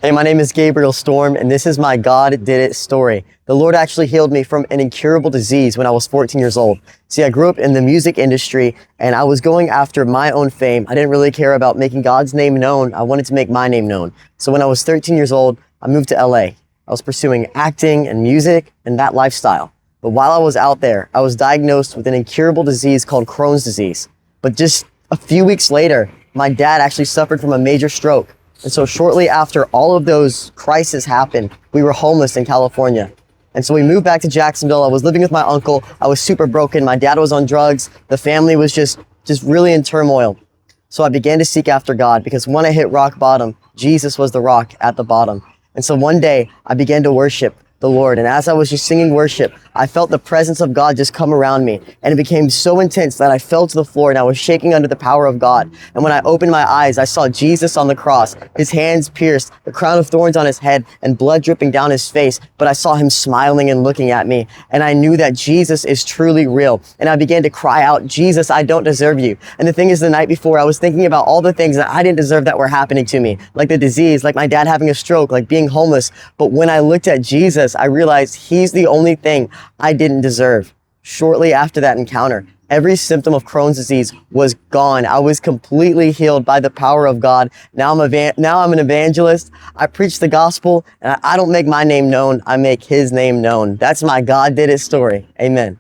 Hey, my name is Gabriel Storm, and this is my God Did It story. The Lord actually healed me from an incurable disease when I was 14 years old. See, I grew up in the music industry, and I was going after my own fame. I didn't really care about making God's name known. I wanted to make my name known. So when I was 13 years old, I moved to LA. I was pursuing acting and music and that lifestyle. But while I was out there, I was diagnosed with an incurable disease called Crohn's disease. But just a few weeks later, my dad actually suffered from a major stroke. And so shortly after all of those crises happened, we were homeless in California. And so we moved back to Jacksonville. I was living with my uncle. I was super broken. My dad was on drugs. The family was just really in turmoil. So I began to seek after God because when I hit rock bottom, Jesus was the rock at the bottom. And so one day I began to worship the Lord. And as I was just singing worship, I felt the presence of God just come around me. And it became so intense that I fell to the floor and I was shaking under the power of God. And when I opened my eyes, I saw Jesus on the cross, his hands pierced, the crown of thorns on his head, and blood dripping down his face. But I saw him smiling and looking at me. And I knew that Jesus is truly real. And I began to cry out, Jesus, I don't deserve you. And the thing is, the night before, I was thinking about all the things that I didn't deserve that were happening to me, like the disease, like my dad having a stroke, like being homeless. But when I looked at Jesus, I realized he's the only thing I didn't deserve. Shortly after that encounter, every symptom of Crohn's disease was gone. I was completely healed by the power of God. Now I'm an evangelist. I preach the gospel, and I don't make my name known. I make his name known. That's my God did it story. Amen.